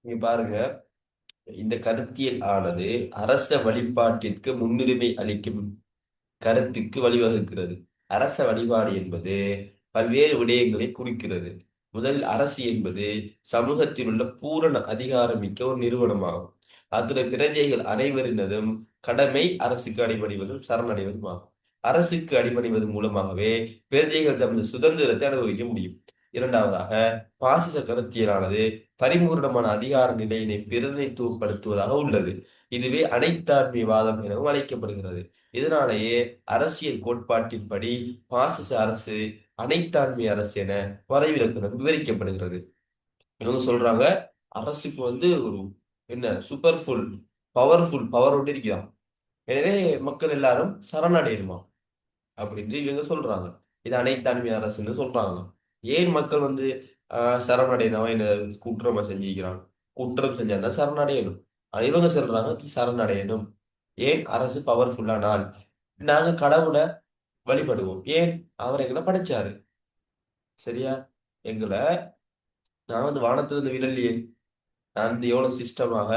நீங்க பாருங்க, இந்த கருத்தியல் ஆனது அரச வழிபாட்டிற்கு முன்னுரிமை அளிக்கும் கருத்துக்கு வழிவகுக்கிறது. அரச வழிபாடு என்பது பல்வேறு விடயங்களை குறிக்கிறது. முதலில் அரசு என்பது சமூகத்தில் உள்ள பூரண அதிகாரமிக்க ஒரு நிறுவனமாகும். அத்துடன் பிரஜைகள் அனைவரினதும் கடமை அரசுக்கு அடிபணிவதும் சரணடைவதும் ஆகும். அரசுக்கு அடிபணிவது மூலமாகவே பிரஜைகள் தமது சுதந்திரத்தை அனுபவிக்க முடியும். இரண்டாவதாக, பாசிச கருத்தியலானது பரிபூர்ணமான அதிகார நிலையினை பிரதிநிதித்துவப்படுத்துவதாக உள்ளது. இதுவே அனைத்தாண்மைவாதம் எனவும் அழைக்கப்படுகிறது. இதனாலேயே அரசியல் கோட்பாட்டின்படி பாசிச அரசு அனைத்தாண்மை அரசு என வரைவிலக்கணம் விவரிக்கப்படுகிறது. இவங்க சொல்றாங்க, அரசுக்கு ஒரு என்ன சூப்பர்ஃபுல் பவர்ஃபுல் பவர் ஒன்று இருக்குதாம். எனவே மக்கள் எல்லாரும் சரணடையணுமா அப்படின்னு இவங்க சொல்றாங்க. இது அனைத்தாண்மை அரசுன்னு சொல்றாங்க. ஏன் மக்கள் சரணடையணும்? அவன் என்ன குற்றமா செஞ்சிருக்கிறான்? குற்றம் செஞ்சான் சரணடையணும். ஆனா இவங்க சொல்றாங்க, நீ சரணடையணும். ஏன்? அரசு பவர்ஃபுல்லானால் நாங்க கடவுளை வழிபடுவோம். ஏன்? அவர் எங்களை படைச்சாரு. சரியா? எங்களை நான் வானத்திலிருந்து விழலையே. நான் எவ்வளவு சிஸ்டமாக,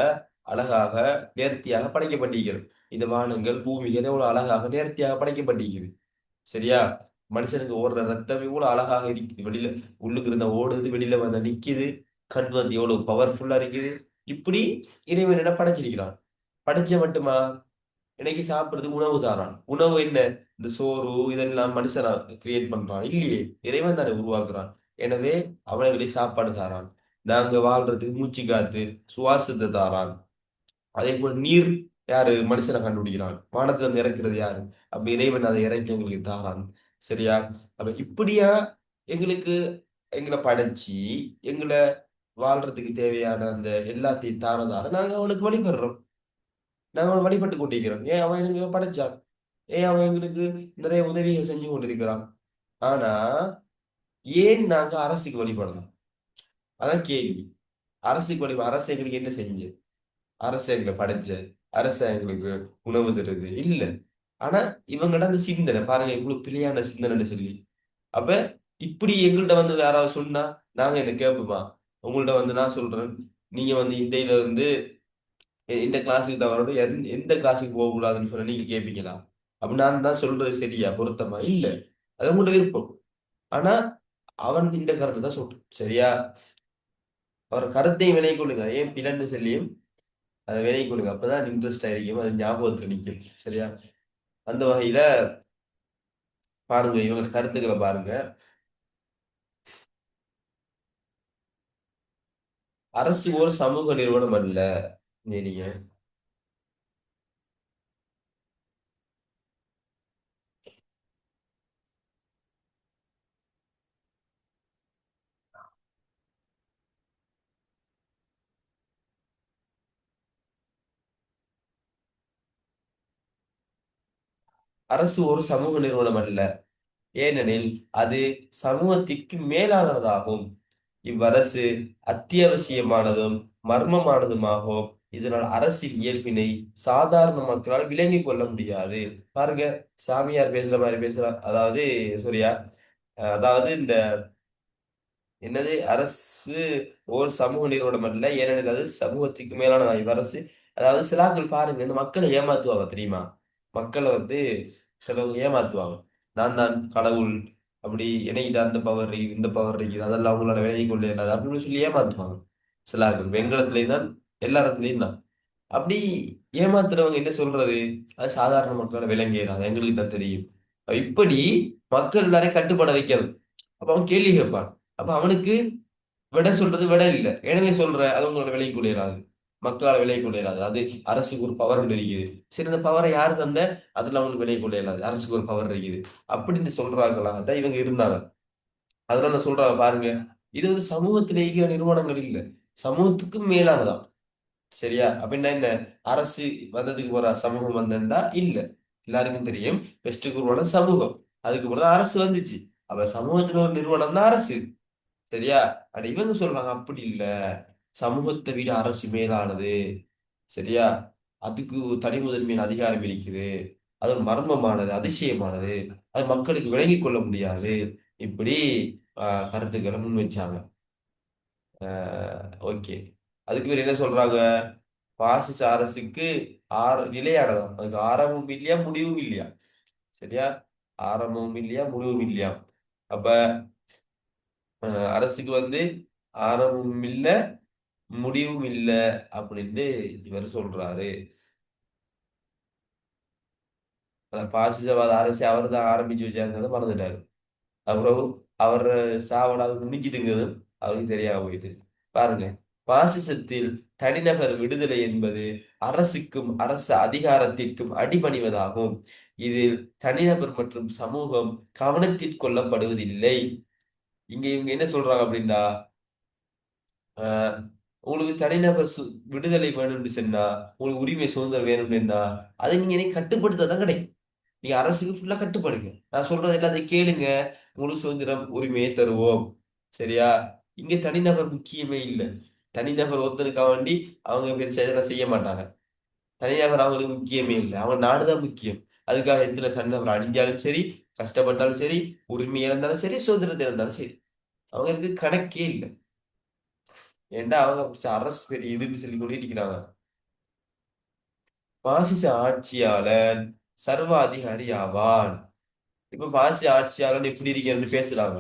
அழகாக, நேர்த்தியாக படைக்கப்பட்டிருக்கிறேன். இந்த வானங்கள் பூமிகள் எவ்வளவு அழகாக நேர்த்தியாக படைக்கப்பட்டிருக்குது. சரியா? மனுஷனுக்கு ஓடுற ரத்தம் இவ்வளவு அழகாக இருக்குது. வெளியில உள்ளுக்கு இருந்த ஓடுது, வெளியில நிக்குது. கண் எவ்வளவு பவர்ஃபுல்லா இருக்குது. இப்படி இறைவன் என்ன படைச்சிருக்கிறான். படைச்ச மட்டுமா? இன்னைக்கு சாப்பிடுறதுக்கு உணவு தாரான். உணவு என்ன? இந்த சோறு இதெல்லாம் மனுஷனா கிரியேட் பண்றான்? இல்லையே, இறைவன் தானே உருவாக்குறான். எனவே அவனுடைய சாப்பாடு தாரான். நாங்க வாழ்றதுக்கு மூச்சு காத்து சுவாசத்தை தாரான். அதே போல நீர் யாரு? மனுஷனை கண்டுபிடிக்கிறான். வானத்துல இருந்து இறக்குறது யாரு? அப்ப இறைவன் அதை இறக்கி எங்களுக்கு தாரான். சரியா? அப்ப இப்படியா எங்களுக்கு எங்களை படைச்சி எங்களை வாழ்றதுக்கு தேவையான அந்த எல்லாத்தையும் தாரதார நாங்க அவனுக்கு வழிபடுறோம். நாங்க அவனை வழிபட்டு கொண்டிருக்கிறோம். ஏன்? அவன் எங்களை படைச்சான். ஏன்? அவன் எங்களுக்கு நிறைய உதவிகள் செஞ்சு கொண்டிருக்கிறான். ஆனா ஏன் நாங்க அரசுக்கு வழிபடணும்? அதான் கேள்வி. அரசு எங்களுக்கு என்ன செஞ்சு? அரசு எங்களை படைச்ச? அரசு எங்களுக்கு உணவு தருது இல்ல. ஆனா இவங்கட அந்த சிந்தனை பாருங்க, இவ்வளவு பிழையான சிந்தனைன்னு சொல்லி. அப்ப இப்படி எங்கள்கிட்ட யாராவது சொன்னா நாங்க என்ன கேட்போமா? உங்கள்ட்ட நான் சொல்றேன், நீங்க இந்தியில இந்த கிளாஸுக்கு தான் வரணும், எந்த கிளாஸுக்கு போக கூடாதுன்னு சொன்னா நீங்க கேட்பீங்களா? அப்ப நான் தான் சொல்றது சரியா, பொருத்தமா? இல்ல. அது உங்களோட விருப்பம். ஆனா அவன் இந்த கருத்தை தான் சொல்றான். சரியா? அவர் கருத்தை வினை கொள்ளுங்க. ஏன் பிறன்னு சொல்லியும் அதை வினை கொள்ளுங்க. அப்பதான் இன்ட்ரெஸ்ட் ஆയിരിக்கும், அது ஞாபகத்துல நிற்கும். சரியா? அந்த வகையில பாருங்க, இவங்க கருத்துக்களை பாருங்க. அரசு ஒரு சமூக நிறுவனம் அல்ல. நீங்க அரசு ஒரு சமூக நிறுவனம் அல்ல. ஏனெனில் அது சமூகத்திற்கு மேலானதாகும். இவ்வரசு அத்தியாவசியமானதும் மர்மமானதுமாகும். இதனால் அரசின் இயல்பினை சாதாரண மக்களால் விளங்கிக் கொள்ள முடியாது. பாருங்க, சாமியார் பேசுற மாதிரி பேசுறார். அதாவது சரியா, அதாவது இந்த என்னது, அரசு ஒரு சமூக நிறுவனம் அல்ல, ஏனெனில் அது சமூகத்துக்கு மேலானதா இவ்வரசு. அதாவது சிலாக்கள் பாருங்க, இந்த மக்களை ஏமாத்துவாங்க தெரியுமா? மக்களை சிலவங்க ஏமாத்துவாங்க. நான் தான் கடவுள், அப்படி எனக்கு அந்த பவர் இருக்குது, இந்த பவர் இருக்குது, அதெல்லாம் அவங்களால விலகி கொள்ள இயலாது அப்படின்னு சொல்லி ஏமாத்துவாங்க. சிலாக்கள் வெங்கலத்திலையும் தான், எல்லா இடத்துலையும் தான். அப்படி ஏமாத்துறவங்க என்ன சொல்றது? அது சாதாரண மக்களால விளங்கிடாது, எங்களுக்கு தான் தெரியும். இப்படி மக்கள் எல்லாரையும் கட்டுப்பட வைக்கிறது. அப்ப அவன் கேள்வி கேட்பான். அப்ப அவனுக்கு விட சொல்றது விட இல்லை. எனவே சொல்ற அது உங்களோட விலை கொள்ளையராது, மக்களால் விலை கொள்ளையராது. அது அரசுக்கு ஒரு பவர் ஒன்று இருக்குது. சரி, இந்த பவரை யாரு தந்த? அதுல அவங்களுக்கு விலை கொள்ளையராது, அரசுக்கு ஒரு பவர் இருக்குது அப்படின்னு சொல்றாங்களா? அதான் இவங்க இருந்தாங்க. அதெல்லாம் நான் சொல்றாங்க பாருங்க. இது சமூகத்திலே இருக்கிற நிறுவனங்கள் இல்ல, சமூகத்துக்கு மேலானதான். சரியா? அப்படின்னா என்ன? அரசு வந்ததுக்கு போற சமூகம் வந்தா இல்ல. எல்லாருக்கும் தெரியும், பெஸ்ட்டுக்கு உருவான சமூகம், அதுக்கு பிறகு அரசு வந்துச்சு. அப்ப சமூகத்துல ஒரு நிறுவனம் தான் அரசு. சரியா? ஆனா இவங்க சொல்றாங்க அப்படி இல்ல, சமூகத்தை விட அரசு மேலானது. சரியா? அதுக்கு தனி முதன்மையின் அதிகாரம் இருக்குது. அது ஒரு மர்மமானது, அதிசயமானது, அது மக்களுக்கு விளங்கிக் கொள்ள முடியாது. இப்படி கருத்துக்களை முன் வச்சாங்க. ஓகே. அதுக்கு பேர் என்ன சொல்றாங்க? பாசிச அரசுக்கு நிலையானதாம். அதுக்கு ஆரம்பமும் இல்லையா, முடிவும் இல்லையா. சரியா? ஆரம்பமும் இல்லையா, முடிவும் இல்லையா. அப்ப அரசுக்கு வந்து ஆரம்பமும் இல்ல, முடிவும் இல்ல அப்படின்னு இவர் சொல்றாரு. பாசிசவாத அரசு அவர் தான் ஆரம்பிச்சு வச்சாருங்கிறத மறந்துட்டாரு. அப்புறம் அவர் சாவடாது முடிஞ்சிட்டுங்கிறது அவருக்கு தெரியாம போயிட்டு. பாருங்க, பாசிசத்தில் தனிநபர் விடுதலை என்பது அரசுக்கும் அரசு அதிகாரத்திற்கும் அடிபணிவதாகும். இதில் தனிநபர் மற்றும் சமூகம் கவனத்தில் கொள்ளப்படுவதில்லை. இங்க இவங்க என்ன சொல்றாங்க அப்படின்னா, ஆஹ், உங்களுக்கு தனிநபர் விடுதலை வேணும்னு சொன்னா, உங்களுக்கு உரிமை சுதந்திரம் வேணும்னா அதை நீங்க என்னை கட்டுப்படுத்த கிடைக்கும். நீங்க அரசுக்கு ஃபுல்லா கட்டுப்படுங்க. நான் சொல்றது எல்லாத்தையும் கேளுங்க. முழு சுதந்திரம் உரிமையை தருவோம். சரியா? இங்க தனிநபர் முக்கியமே இல்லை. தனிநபர் ஒருத்தருக்காக வேண்டி அவங்க பெருசா இதெல்லாம் செய்ய மாட்டாங்க. தனிநபர் அவங்களுக்கு முக்கியமே இல்லை. அவங்க நாடுதான் முக்கியம். அதுக்காக எத்தனை தனிநபர் அழிஞ்சாலும் சரி, கஷ்டப்பட்டாலும் சரி, உரிமை இழந்தாலும் சரி, சுதந்திரத்தை இழந்தாலும் சரி, அவங்களுக்கு கணக்கே இல்லை. ஏன்டா அவங்க அரசு பெரிய இதுன்னு சொல்லி கொண்டு இருக்கிறாங்க. பாசிச ஆட்சியாளன் சர்வாதிகாரி ஆவான். இப்ப பாசிச ஆட்சியாளன் எப்படி இருக்கணும்னு பேசுறாங்க.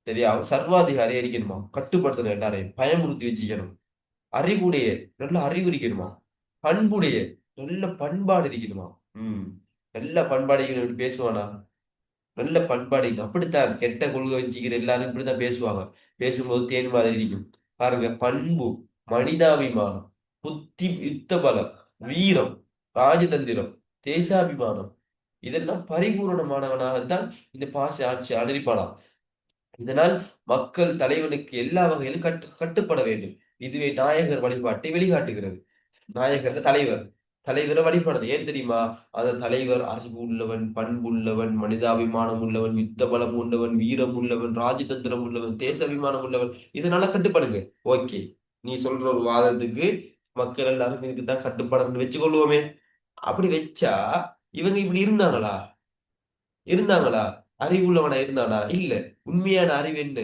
சரியா? அவன் சர்வாதிகாரி இருக்கணுமா, கட்டுப்படுத்தணும், எல்லாரையும் பயமுறுத்தி வச்சுக்கணும். அறிவுடைய நல்ல அறிவு இருக்கணுமா, பண்புடைய நல்ல பண்பாடு இருக்கணுமா. ம் நல்ல பண்பாடு இருக்கணும். இப்படி பேசுவானா? நல்ல பண்பாடு இருக்கணும். அப்படித்தான் கெட்ட கொள்கை வச்சுக்கிற எல்லாரும் இப்படித்தான் பேசுவாங்க. பேசும்போது தேன் மாதிரி இருக்கும். பாருங்க, பண்பு, மனிதாபிமானம், புத்தி, யுத்த பலம், வீரம், ராஜதந்திரம், தேசாபிமானம், இதெல்லாம் பரிபூரணமானவனாகத்தான் இந்த பாசி ஆட்சி அனுப்பிப்பானாம். இதனால் மக்கள் தலைவனுக்கு எல்லா வகையிலும் கட்டுப்பட வேண்டும். இதுவே நாயகர் வழிபாட்டை வெளிக்காட்டுகிறது. நாயகர் தலைவர், தலைவரை வழிபடணும். ஏன் தெரியுமா? அந்த தலைவர் அறிவு உள்ளவன், பண்புள்ளவன், மனிதாபிமானம் உள்ளவன், யுத்த பலம் உள்ளவன், வீரம் உள்ளவன், ராஜதந்திரம் உள்ளவன், தேசாபிமானம் உள்ளவன். இதனால கட்டுப்படுங்க. ஓகே, நீ சொல்ற ஒரு வாதத்துக்கு மக்கள் எல்லாரும் இதுக்கு தான் கட்டுப்படணும்னு வச்சுக்கொள்வோமே. அப்படி வச்சா இவங்க இப்படி இருந்தாங்களா? இருந்தாங்களா? அறிவுள்ளவனா இருந்தானா? இல்ல. உண்மையான அறிவு என்ன?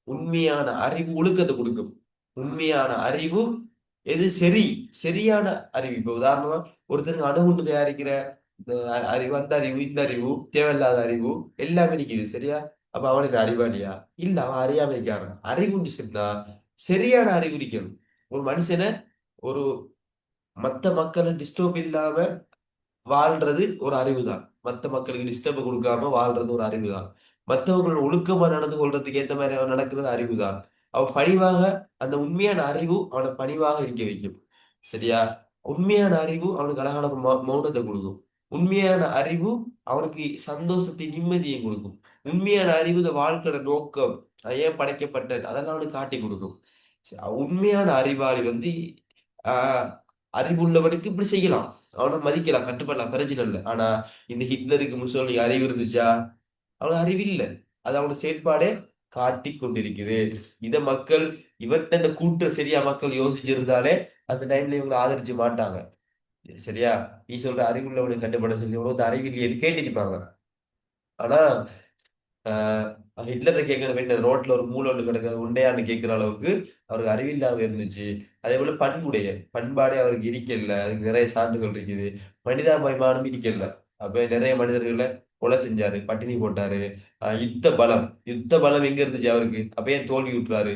உண்மையான அறிவு ஒழுக்கத்தை கொடுக்கும். உண்மையான அறிவு எது சரி, சரியான அறிவு. இப்ப உதாரணமா ஒருத்தருக்கு அணுகுண்டு தயாரிக்கிற இந்த அறிவு, அந்த அறிவு, இந்த அறிவு, தேவையில்லாத அறிவு எல்லாமே இருக்குது. சரியா? அப்ப அவனுக்கு அறிவாளியா? இல்ல, அவன் அறியாம இருக்கான். அறிவுன்னு சொன்னா சரியான அறிவு இருக்கணும். ஒரு மனுஷனை ஒரு மத்த மக்களை டிஸ்டர்ப் இல்லாம வாழ்றது ஒரு அறிவு தான். மத்த மக்களுக்கு டிஸ்டர்ப் கொடுக்காம வாழ்றது ஒரு அறிவு தான். மற்றவங்களோட ஒழுக்கமா நடந்து கொள்றதுக்கு ஏற்ற மாதிரி அவன் நடக்கிறது அறிவு தான். அவன் பணிவாக, அந்த உண்மையான அறிவு அவனை பணிவாக இருக்க வைக்கும். சரியா? உண்மையான அறிவு அவனுக்கு அழகான மௌனத்தை கொடுக்கும். உண்மையான அறிவு அவனுக்கு சந்தோஷத்தை, நிம்மதியை கொடுக்கும். உண்மையான அறிவு இந்த வாழ்க்கையோட நோக்கம், நான் ஏன் படைக்கப்பட்டேன், அதெல்லாம் அவனுக்கு காட்டி கொடுக்கும். உண்மையான அறிவாளி வந்து ஆஹ் அறிவுள்ளவனுக்கு இப்படி செய்யலாம். அவனை மதிக்கலாம், கட்டுப்படலாம், பிரச்சனை இல்லை. ஆனா இந்த ஹிட்லருக்கு, முசோலினி அறிவு இருந்துச்சா? அவனுக்கு அறிவு இல்லை. அது அவனோட செயற்பாடே காட்டி கொண்டிருக்குது. இத மக்கள், இவர்கிட்ட இந்த கூட்டு சரியா மக்கள் யோசிச்சிருந்தாலே அந்த டைம்ல இவங்களை ஆதரிச்சு மாட்டாங்க. சரியா? நீ சொல்ற அறிவுள்ளவனுக்கு கட்டுப்பட சொல்லி உனக்கு அறிவில்லையேன்னு கேட்டிருப்பாங்க. ஆனா ஆஹ் ஹிட்லரை கேட்கிற வேண்டிய ரோட்ல ஒரு மூளை ஒன்று கிடக்க உண்டையான்னு கேட்கிற அளவுக்கு அவருக்கு அறிவில்லாம இருந்துச்சு. அதே போல பண்பாடே அவருக்கு இருக்கல. அதுக்கு நிறைய சான்றுகள் இருக்குது. மனிதாபிமானம் இருக்கல. அப்ப நிறைய மனிதர்களை கொலை செஞ்சாரு, பட்டினி போட்டாரு. யுத்த பலம் எங்க இருந்துச்சு அவருக்கு? அப்ப ஏன் தோல்வி விட்டுறாரு?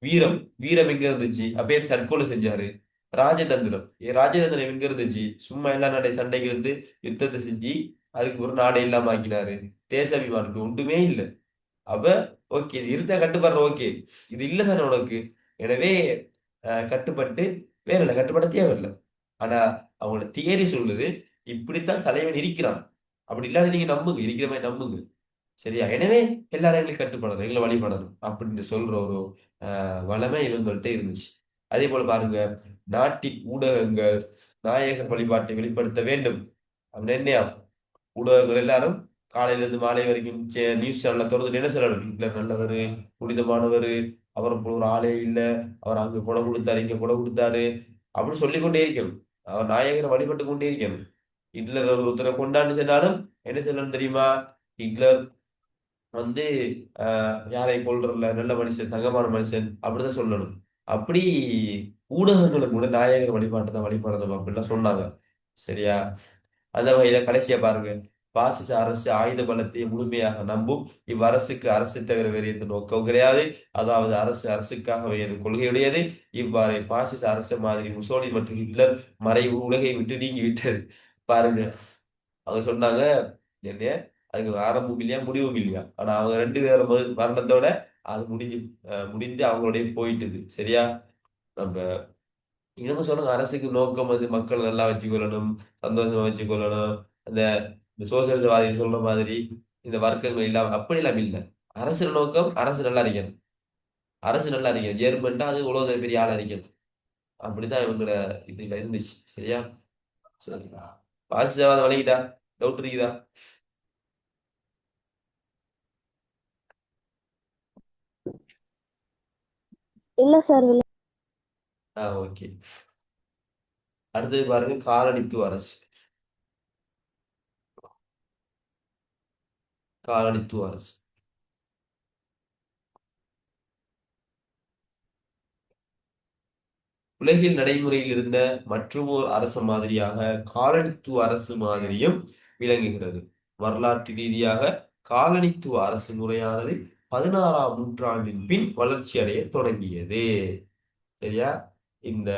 வீரம் வீரம் எங்க இருந்துச்சு? அப்ப ஏன் தற்கொலை செஞ்சாரு? ராஜதந்திரம் எங்க இருந்துச்சு? சும்மா எல்லா நாடை சண்டைக்கு இருந்து யுத்தத்தை செஞ்சு அதுக்கு ஒரு நாடே இல்லாம ஆக்கினாரு. தேசாபிமானம் ஒன்றுமே இல்லை. அப்ப ஓகே, இது இருந்தா கட்டுப்படுற, ஓகே. இது இல்ல தானே உனக்கு. எனவே கட்டுப்பட்டு வேற இல்லை, கட்டுப்பட தேவையில்லை. ஆனா அவங்களோட தியரி சொல்லுது இப்படித்தான் தலைவன் இருக்கிறான். அப்படி இல்லாத நீங்க நம்புங்க, இருக்கிற மாதிரி நம்புங்க. சரியா? எனவே எல்லாரும் எங்களுக்கு கட்டுப்படணும், எங்களை வழிபடணும் அப்படின்னு சொல்ற ஒரு வளமை இவங்கள்ட்ட இருந்துச்சு. அதே போல பாருங்க, நாட்டின் ஊடகங்கள் நாயகர் வழிபாட்டை வெளிப்படுத்த வேண்டும் அப்படின்னு என்னையா ஊடகங்கள் எல்லாரும் காலையில இருந்து மாலை வரைக்கும் நியூஸ் சேனல்ல திறந்து என்ன சொல்லணும்? ஹிட்லர் நல்லவர், புனிதமானவர், அவர் போல ஒரு ஆளே இல்லை, அவர் அங்க கொலை கொடுத்தாரு, இங்க கொலை கொடுத்தாரு அப்படின்னு சொல்லிக்கொண்டே இருக்கணும். அவர் நாயகரை வழிபட்டு கொண்டே இருக்கணும். ஹிட்லர் ஒருத்தரை கொண்டாண்டு சென்றாலும் என்ன சொல்லணும் தெரியுமா? ஹிட்லர் வந்து யாரை கொல்றல நல்ல மனுஷன், தங்கமான மனுஷன் அப்படிதான் சொல்லணும். அப்படி ஊடகங்களும் கூட நாயகர் வழிபாட்டை தான் வழிபடணும் அப்படிலாம் சொன்னாங்க. சரியா? அந்த வகையில கடைசியா பாருங்க, பாசிச அரசு ஆயுத பலத்தை முழுமையாக நம்பும். இவ்வரசுக்கு அரசு தவிர வேறு எந்த நோக்கம் கிடையாது. அதாவது அரசு அரசுக்காக வேறு கொள்கையுடையது. இவ்வாறு பாசிச அரசு மாதிரி முசோலினி மற்றும் ஹிட்லர் மறைவு உலகை விட்டு நீங்கி விட்டது. பாருங்க, அவங்க சொன்னாங்க என்ன, அதுக்கு ஆரம்பம் இல்லையா முடிவும் இல்லையா. ஆனா அவங்க ரெண்டு பேரும் மரணத்தோட அது முடிந்து அவங்களுடைய போயிட்டுது. சரியா? நம்ம இவங்க சொல்றாங்க அரசுக்கு நோக்கம் வந்து மக்கள் நல்லா வச்சுக்கொள்ளணும், சந்தோஷமா வச்சுக்கொள்ளணும். அந்த இந்த சோசியலிசவாதி சொல்ற மாதிரி இந்த வர்க்கங்கள் இல்லாம அப்படி எல்லாம் இல்லை. அரசு நோக்கம் அரசு நல்லா இருக்கணும். அரசு நல்லா இருக்கணும். ஜெர்மன்டா அது உலக பெரிய ஆளா இருக்கணும். அப்படிதான் இவங்களோட இதுல இருந்துச்சு. சரியா? சரி. பாசிசவாதம் வழங்கிட்டா? டவுட் இருக்குதா? இல்ல சார். ஓகே. அடுத்தது பாருங்க, காலனித்துவ அரசு. காலனித்துவ அரசு உலகில் நடைமுறையில் இருந்த மற்றுமோர் அரசு மாதிரியாக காலனித்துவ அரசு மாதிரியும் விளங்குகிறது. வரலாற்று ரீதியாக காலனித்துவ அரசு முறையானது 16ஆம் நூற்றாண்டின் பின் வளர்ச்சி அடைய தொடங்கியது. சரியா? இந்த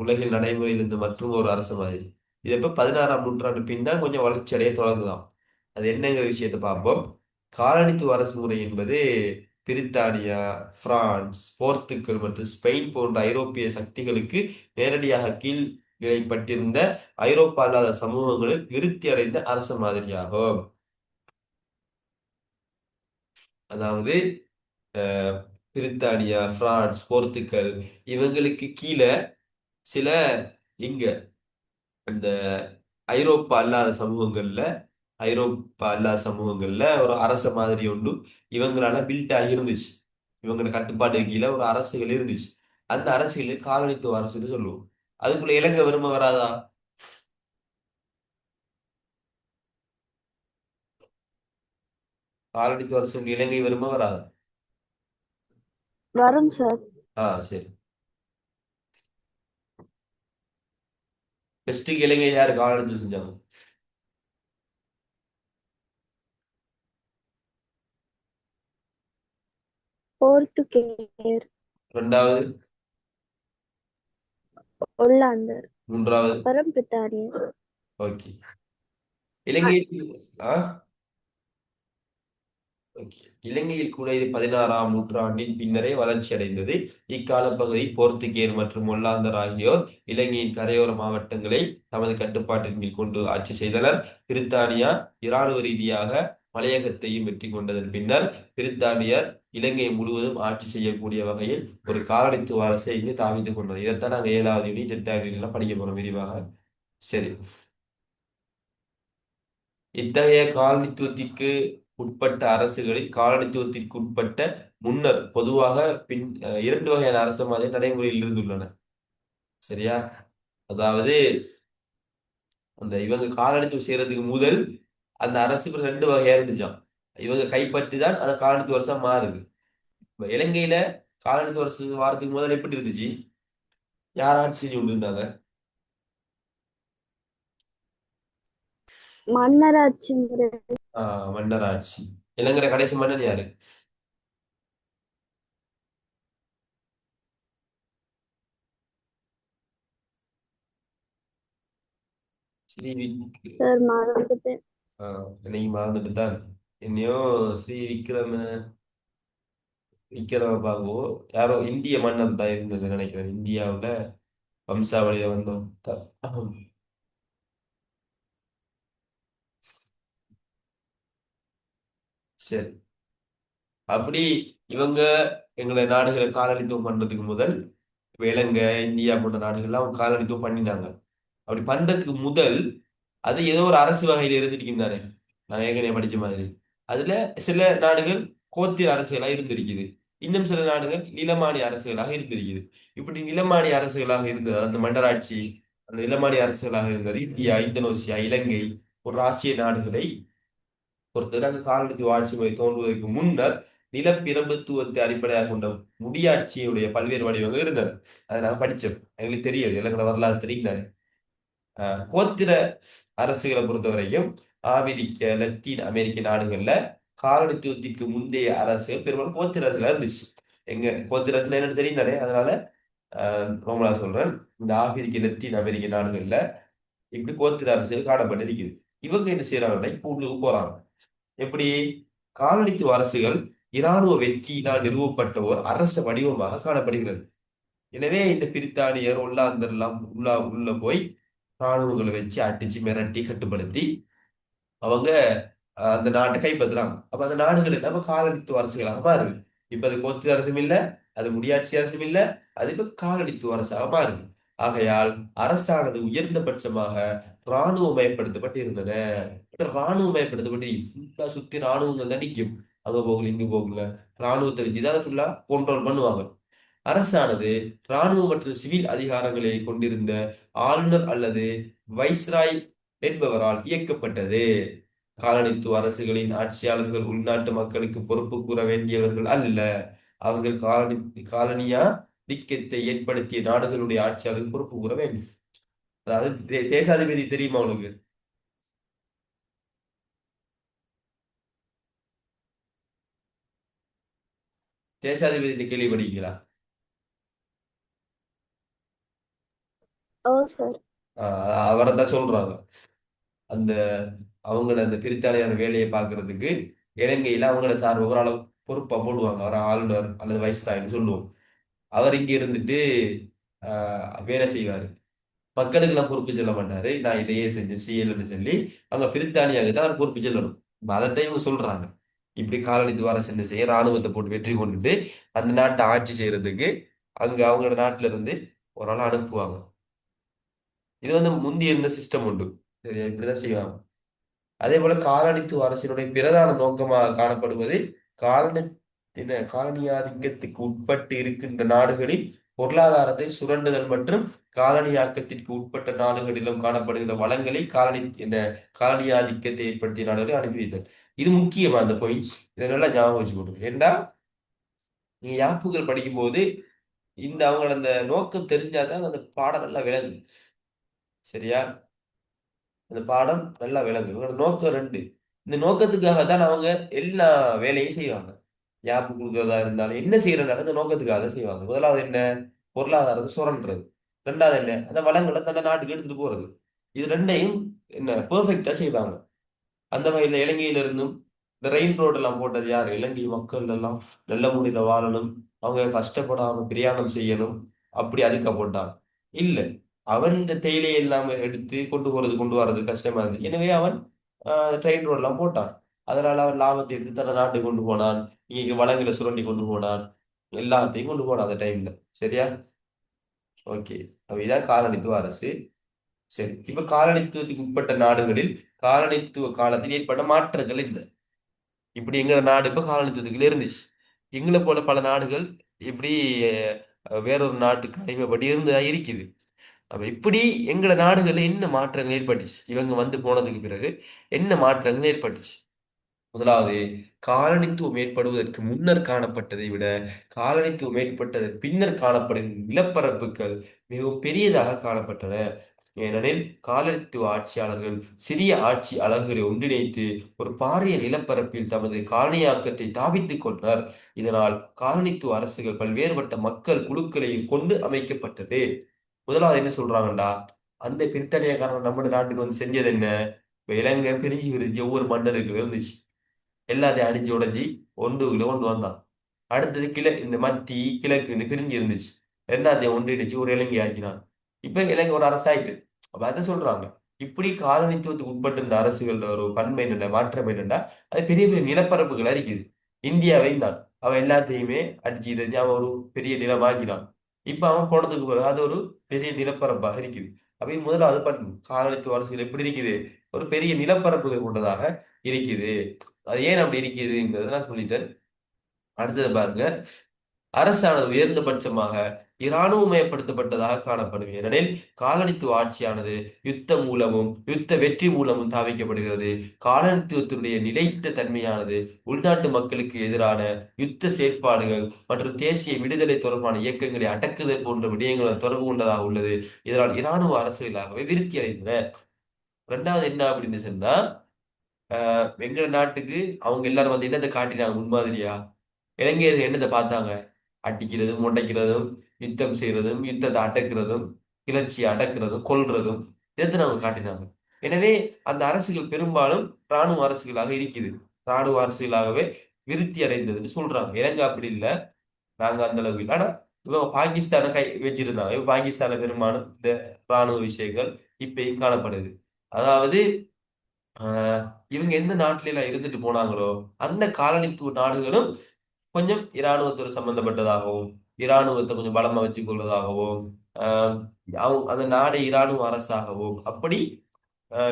உலகில் நடைமுறையில் இருந்த மற்றும் ஒரு அரசு மாதிரி இது எப்ப 16ஆம் நூற்றாண்டு பின் தான் கொஞ்சம் வளர்ச்சி அடைய தொடங்குதாம். அது என்னங்கிற விஷயத்தை பார்ப்போம். காலனித்துவ அரசு முறை என்பது பிரித்தானியா, பிரான்ஸ், போர்த்துக்கல் மற்றும் ஸ்பெயின் போன்ற ஐரோப்பிய சக்திகளுக்கு நேரடியாக கீழ்நிலைப்பட்டிருந்த ஐரோப்பா அல்லாத சமூகங்களில் விருத்தி அடைந்த அரசு மாதிரியாகும். அதாவது அஹ், பிரித்தானியா, பிரான்ஸ், போர்த்துக்கல் இவங்களுக்கு கீழே சில இங்க அந்த ஐரோப்பா அல்லாத சமூகங்கள்ல ஒரு அரச மாதிரி ஒன்று இவங்களால பில்ட் ஆகி இருந்துச்சு. இவங்களோட கட்டுப்பாட்டு கீழே ஒரு அரசுகள் இருந்துச்சு. அந்த அரசுகளை காலனித்துவ அரசுன்னு சொல்லுவோம். அதுக்குள்ள இலங்கை வருமா வராதா? காலனித்துவ அரசு இலங்கை வருமா வராதா? வரும் சார். சரி. பெஸ்ட்டுக்கு இலங்கை யாரு காலனித்துவம் செஞ்சாங்க? போர்த்துகேயர். ரெண்டாவது? ஒல்லாந்தர். மூன்றாவது? அப்புறம் பிரித்தானியர். ஓகே. அ- இலங்கைக்கு ஆ ஓகே. இலங்கையில் கூட இது 16ஆம் நூற்றாண்டின் பின்னரே வளர்ச்சி அடைந்தது. இக்கால பகுதி போர்த்துகேயர் மற்றும் ஒல்லாந்தர் ஆகியோர் இலங்கையின் கரையோர மாவட்டங்களை தமது கட்டுப்பாட்டின் கீழ் கொண்டு ஆட்சி செய்தனர். பிரித்தானியா இராணுவ ரீதியாக மலையகத்தையும் வெற்றி கொண்டதன் பின்னர் பிரித்தானியர் இலங்கை முழுவதும் ஆட்சி செய்யக்கூடிய வகையில் ஒரு காலனித்துவ அரசை இங்கு தாவித்துக் கொண்டது. இதைத்தான் நாங்கள் 7வது யூனிட் 8வது யூனிட்லாம் படிக்க போறோம் விரிவாக. சரி. இத்தகைய காலனித்துவத்திற்கு உட்பட்ட அரசுகளில் காலனித்துவத்திற்கு உட்பட்ட முன்னர் பொதுவாக பின் இரண்டு வகையான அரச மாதிரி நடைமுறையில் இருந்துள்ளன. சரியா? அதாவது அந்த இவங்க காலனித்துவம் செய்யறதுக்கு முதல் அந்த அரசு இப்ப ரெண்டு வகையா இருந்துச்சாம். இவங்க கைப்பற்றி தான் அந்த காலனித்துவ அரசா மாறுது. இப்ப இலங்கையில காலனித்துவ அரசு வாரத்துக்கு முதல்ல எப்படி இருந்துச்சு? யார் ஆட்சி செஞ்சு கொண்டு இருந்தாங்க? மன்னராட்சி முறை. மன்னர் ஆட்சி. இலங்கையில கடைசி மன்னர் யாரு? ஸ்ரீ சார் மறந்துட்டேன். என்னைக்கு மறந்துட்டு தான் என்னையோ ஸ்ரீ விக்ரமபாகு யாரோ இந்திய மன்னர் தான் இருந்தது நினைக்கிறேன். இந்தியாவுல வம்சாவளியில வந்தோம். சரி. அப்படி இவங்க எங்களை நாடுகளை காலனித்துவம் பண்றதுக்கு முதல் இப்ப இலங்கை, இந்தியா போன்ற நாடுகள்லாம் அவங்க காலனித்துவம் பண்ணினாங்க. அப்படி பண்றதுக்கு முதல் அது ஏதோ ஒரு அரசு வகையில இருந்திருக்கின்றாரு. நான் ஏற்கனவே படிச்ச மாதிரி அதுல சில நாடுகள் கோத்திர அரசுகளாக இருந்திருக்குது. இன்னும் சில நாடுகள் நிலமானி அரசுகளாக இருந்திருக்குது. இப்படி நிலமானி அரசுகளாக இருந்தது அந்த மண்டராட்சி, அந்த நிலமானி அரசுகளாக இருந்தது இந்தியா, இந்தோனேசியா, இலங்கை ஒரு ஆசிய நாடுகளை பொறுத்தவரை அங்கு காலனித்துவ ஆட்சி முறை தோன்றுவதற்கு முன்னர் நிலப்பிரபுத்துவத்தை அடிப்படையாக கொண்ட முடியாட்சியுடைய பல்வேறு வடிவங்கள் இருந்தன. அதை நான் படிச்சோம், எங்களுக்கு தெரியாது, இலங்கை வரலாறு தெரியும். கோத்திர அரசுகளை பொறுத்தவரைக்கும் ஆப்பிரிக்க லத்தீன் அமெரிக்க நாடுகள்ல காலனித்துவத்திற்கு முந்தைய அரசுகள் பெரும்பாலும் கோத்திர அரசுகளா இருந்துச்சு. எங்க கோத்திர அரசுல என்னன்னு தெரியும் தானே, அதனால ரோமலா சொல்றேன். இந்த ஆப்பிரிக்க லத்தீன் அமெரிக்க நாடுகள்ல இப்படி கோத்திர அரசுகள் காணப்பட்டிருக்குது. இவங்க என்ன செய்யறாங்கன்னா இப்ப உள்ளுக்கு போறாங்க. எப்படி? காலனித்துவ அரசுகள் இராணுவ வெற்றியினால் நிறுவப்பட்ட ஒரு அரச வடிவமாக காணப்படுகிறது. எனவே இந்த பிரித்தானியர் ஒல்லாந்தர் எல்லாம் உள்ள போய் ராணுவங்களை வச்சு அடிச்சு மிரட்டி கட்டுப்படுத்தி அவங்க அந்த நாட்டை கைப்பற்றுறாங்க. அப்ப அந்த நாடுகள் எல்லாமே காலனித்துவ அரசுகளாக மாறுது. இப்ப அது கோத்திர அரசும் இல்ல, அது முடியாட்சி அரசும் இல்ல, அது இப்ப காலனித்துவ அரசாக மாறுது. ஆகையால் அரசானது உயர்ந்தபட்சமாக இராணுவமயப்படுத்தப்பட்டு இருந்தன. இராணுவமயப்படுத்தப்பட்டு ஃபுல்லா சுத்தி ராணுவங்கள் தான் நிற்கும். அங்க போகல இங்க போகல, ராணுவத்தை வச்சுதான் ஃபுல்லா கண்ட்ரோல் பண்ணுவாங்க. அரசானது இராணுவ மற்றும் சிவில் அதிகாரங்களை கொண்டிருந்த ஆளுநர் அல்லது வைஸ்ராய் என்பவரால் இயக்கப்பட்டது. காலனித்துவ அரசுகளின் ஆட்சியாளர்கள் உள்நாட்டு மக்களுக்கு பொறுப்பு கூற வேண்டியவர்கள் அல்ல. அவர்கள் காலனியா திக்கத்தை ஏற்படுத்திய நாடுகளுடைய ஆட்சியாளர்கள் பொறுப்பு கூற வேண்டும். அதாவது தேசாதிபதி தெரியுமா உனக்கு? தேசாதிபதி கேள்விப்பட்டீங்களா? ஓ சார். அவரை தான் சொல்றாங்க. அந்த அவங்கள அந்த பிரித்தானியான வேலையை பார்க்கறதுக்கு இலங்கையில அவங்கள சார்பு ஒரு அளவு பொறுப்பா போடுவாங்க. அவர் ஆளுநர் அல்லது வைஸ்ராய்னு சொல்லுவோம். அவர் இங்க இருந்துட்டு வேலை செய்வாரு. மக்களுக்கெல்லாம் பொறுப்பு சொல்ல மாட்டாரு. நான் இதையே செஞ்சு செய்யலன்னு சொல்லி அவங்க பிரித்தானியாவுக்கு தான் அவர் பொறுப்பு சொல்லணும். அதைத்தான் இவங்க சொல்றாங்க. இப்படி காலனித்துவ அரசு என்ன செய்ய, ராணுவத்தை போட்டு வெற்றி கொண்டுட்டு அந்த நாட்டை ஆட்சி செய்யறதுக்கு அங்க அவங்களோட நாட்டுல இருந்து ஒரு ஆள் அனுப்புவாங்க. இது முந்தி இருந்த சிஸ்டம் உண்டு. சரியா? இப்படிதான் செய்வாங்க. அதே போல காலனித்துவ அரசினுடைய பிரதான நோக்கமாக காணப்படுவது காலனியாதிக்கத்துக்கு உட்பட்டு இருக்கின்ற நாடுகளில் பொருளாதாரத்தை சுரண்டுதல் மற்றும் காலனியாக்கத்திற்கு உட்பட்ட நாடுகளிலும் காணப்படுகின்ற வளங்களை இந்த காலனியாதிக்கத்தை ஏற்படுத்திய நாடுகளை அனுப்பி வைத்தல். இது முக்கியமா அந்த பாயிண்ட்ஸ், இதை நல்லா ஞாபகம் வச்சுக்கணும். ஏண்டா நீங்க யாப்புகள் படிக்கும்போது அவங்களோட அந்த நோக்கம் தெரிஞ்சாதான் அந்த பாடம் நல்லா விளங்கும். சரியா? அந்த பாடம் நல்லா விளங்கும். இவங்களோட நோக்கம் ரெண்டு. இந்த நோக்கத்துக்காக தான் அவங்க எல்லா வேலையும் செய்வாங்க. யாப்பு கொடுக்கறதா இருந்தாலும் என்ன செய்யறதுனால அந்த நோக்கத்துக்காக தான் செய்வாங்க. முதலாவது என்ன? பொருளாதாரத்தை சுரண்டுறது. ரெண்டாவது என்ன? அந்த வளங்களை தன்னை நாட்டுக்கு எடுத்துட்டு போறது. இது ரெண்டையும் என்ன பெர்ஃபெக்டா செய்வாங்க. அந்த வகையில இலங்கையில இருந்தும் இந்த ரெயின் ரோடு எல்லாம் போட்டது யாரு? இலங்கை மக்கள் எல்லாம் நல்ல முறையில வாழணும், அவங்க கஷ்டப்படாம பிரயாணம் செய்யணும், அப்படி அதுக்கா போட்டான் இல்ல. அவன் இந்த தேயிலை எல்லாம் எடுத்து கொண்டு வர்றது கஷ்டமா இருந்தது. எனவே அவன் ட்ரெயின் ரோடு எல்லாம் போட்டான். அதனால அவன் லாபத்தை எடுத்து தன்னை நாட்டுக்கு கொண்டு போனான். இங்க வளங்களை சுரண்டி கொண்டு போனான். எல்லாத்தையும் கொண்டு போனான் அந்த டைம்ல. சரியா? ஓகே. அப்ப இதான் காலனித்துவ அரசு. சரி, இப்ப காலனித்துவத்துக்கு உட்பட்ட நாடுகளில் காலனித்துவ காலத்தில் ஏற்பட்ட மாற்றங்கள் இல்லை. இப்படி எங்க நாடு இப்ப காலனித்துவத்துக்குள்ள இருந்துச்சு. எங்களை போல பல நாடுகள் இப்படி வேறொரு நாட்டுக்கு அடிமைப்பட்டு இருந்து இருக்குது. அப்ப இப்படி எங்கள நாடுகள்ல என்ன மாற்றங்கள் ஏற்பட்டுச்சு இவங்க வந்து போனதுக்கு பிறகு? என்ன மாற்றங்கள் ஏற்பட்டுச்சு? முதலாவது, காலனித்துவம் ஏற்படுவதற்கு முன்னர் காணப்பட்டதை விட காலனித்துவம் ஏற்பட்டதன் பின்னர் காணப்படும் நிலப்பரப்புகள் மிகவும் பெரியதாக காணப்பட்டன. ஏனெனில் காலனித்துவ ஆட்சியாளர்கள் சிறிய ஆட்சி அலகுகளை ஒன்றிணைத்து ஒரு பாரிய நிலப்பரப்பில் தமது காலனியாக்கத்தை தாவித்துக் கொண்டனர். இதனால் காலனித்துவ அரசுகள் பல்வேறுபட்ட மக்கள் குழுக்களையும் கொண்டு அமைக்கப்பட்டது. முதலாவது என்ன சொல்றாங்கடா, அந்த பிரித்தானியக்காரன் நம்ம நாட்டுக்கு வந்து செஞ்சது என்ன? இப்ப இலங்கை பிரிஞ்சு பிரிஞ்சு ஒவ்வொரு மன்னருக்கு இருந்துச்சு. எல்லாத்தையும் அடிச்சு உடைஞ்சி ஒன்றுக்குள்ள கொண்டு வந்தான். அடுத்தது இந்த மத்தி கிழக்குன்னு பிரிஞ்சு இருந்துச்சு. எல்லாத்தையும் ஒன்றிடிச்சு ஒரு இலங்கை ஆக்கினான். இப்ப இலங்கை ஒரு அரசாயிட்டு. அப்ப அதை சொல்றாங்க. இப்படி காலனித்துவத்துக்கு உட்பட்ட இந்த அரசுகளோட ஒரு பன்மை என்னென்ன மாற்றம் என்னன்னா, அது பெரிய பெரிய நிலப்பரப்புகள் இருக்குது. இந்தியாவை தான் அவன் எல்லாத்தையுமே அடிச்சு இதை அவன் ஒரு பெரிய நிலமாக்கினான். இப்ப அவன் போனதுக்கு பிறகு அது ஒரு பெரிய நிலப்பரப்பாக இருக்குது. அப்ப முதலாவது பண்பு காலனித்துவ அரசுகள் எப்படி இருக்குது? ஒரு பெரிய நிலப்பரப்புகள் கொண்டதாக இருக்குது. அது ஏன் அப்படி இருக்குதுங்கிறத நான் சொல்லிட்டேன். அடுத்தது பாருங்க, அரசானது உயர்ந்தபட்சமாக இராணுவமயப்படுத்தப்பட்டதாக காணப்படும். ஏனெனில் காலனித்துவ ஆட்சியானது யுத்தம் மூலமும் யுத்த வெற்றி மூலமும் தாவிக்கப்படுகிறது. காலனித்துவத்தினுடைய நிலைத்த தன்மையானது உள்நாட்டு மக்களுக்கு எதிரான யுத்த செயற்பாடுகள் மற்றும் தேசிய விடுதலை தொடர்பான இயக்கங்களை அடக்குதல் போன்ற விடயங்கள் தொடர்பு கொண்டதாக உள்ளது. இதனால் இராணுவ அரசுகளாகவே விருத்தி அடைந்தன. ரெண்டாவது என்ன அப்படின்னு சொன்னா, எங்க நாட்டுக்கு அவங்க எல்லாரும் வந்து என்னத்தை காட்டினாங்க முன்மாதிரியா? இலங்கையர்கள் என்னத்தை பார்த்தாங்க? அடிக்கிறதும் முண்டைக்கிறதும் யுத்தம் செய்யறதும் யுத்தத்தை அடக்குறதும் கிளர்ச்சியை அடக்குறதும் கொல்றதும் இதை அவங்க காட்டினாங்க. எனவே அந்த அரசுகள் பெரும்பாலும் இராணுவ அரசுகளாக இருக்குது. இராணுவ அரசுகளாகவே விருத்தி அடைந்ததுன்னு சொல்றாங்க. இலங்கை அப்படி இல்லை, நாங்க அந்த அளவுக்கு இல்லை. ஆனா இவங்க பாகிஸ்தானை கை வச்சிருந்தாங்க. இவங்க பாகிஸ்தான பெரும்பாலும் இந்த இராணுவ விஷயங்கள் இப்பயும் காணப்படுது. அதாவது ஆஹ் இவங்க எந்த நாட்டில எல்லாம் இருந்துட்டு போனாங்களோ அந்த காலனித்துவ நாடுகளும் கொஞ்சம் இராணுவத்தோட சம்பந்தப்பட்டதாகவும் இராணுவத்தை கொஞ்சம் பலமா வச்சு கொள்வதாகவும் ஆஹ் அவங்க அந்த நாடு இராணுவ அரசாகவும் அப்படி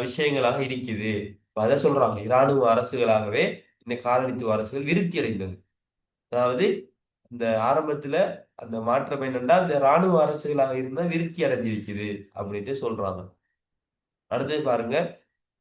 விஷயங்களாக இருக்குது. இப்ப அதை சொல்றாங்க, இராணுவ அரசுகளாகவே இந்த காலனித்துவ அரசுகள் விருத்தி அடைந்தது. அதாவது இந்த ஆரம்பத்துல அந்த மாற்றம் என்னன்னா இந்த இராணுவ அரசுகளாக இருந்தா விருத்தி அடைஞ்சிருக்குது அப்படின்ட்டு சொல்றாங்க. அடுத்தது பாருங்க,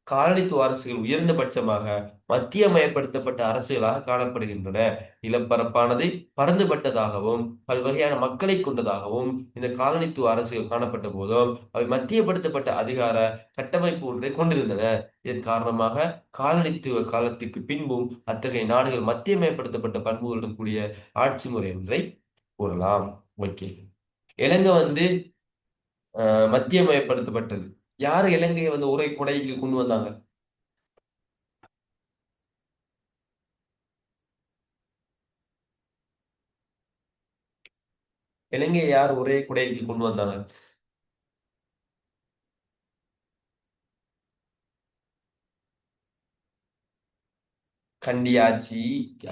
காலனித்துவ அரசுகள் உயர்ந்த பட்சமாக மத்தியமயப்படுத்தப்பட்ட அரசுகளாக காணப்படுகின்றன. நிலப்பரப்பானது பரந்துபட்டதாகவும் பல்வகையான மக்களை கொண்டதாகவும் இந்த காலனித்துவ அரசுகள் காணப்பட்ட போதும் அவை மத்தியப்படுத்தப்பட்ட அதிகார கட்டமைப்பு ஒன்றை கொண்டிருந்தன. இதன் காரணமாக காலனித்துவ காலத்திற்கு பின்பும் அத்தகைய நாடுகள் மத்தியமயப்படுத்தப்பட்ட பண்புகளுடன் கூடிய ஆட்சி முறை ஒன்றை கூறலாம். ஓகே, இலங்கை வந்து மத்தியமயப்படுத்தப்பட்டது. யாரு இலங்கையை வந்து ஒரே குடைக்கு கொண்டு வந்தாங்க? இலங்கையை யார் ஒரே குடைக்கு கொண்டு வந்தாங்க? கண்டி ஆட்சி,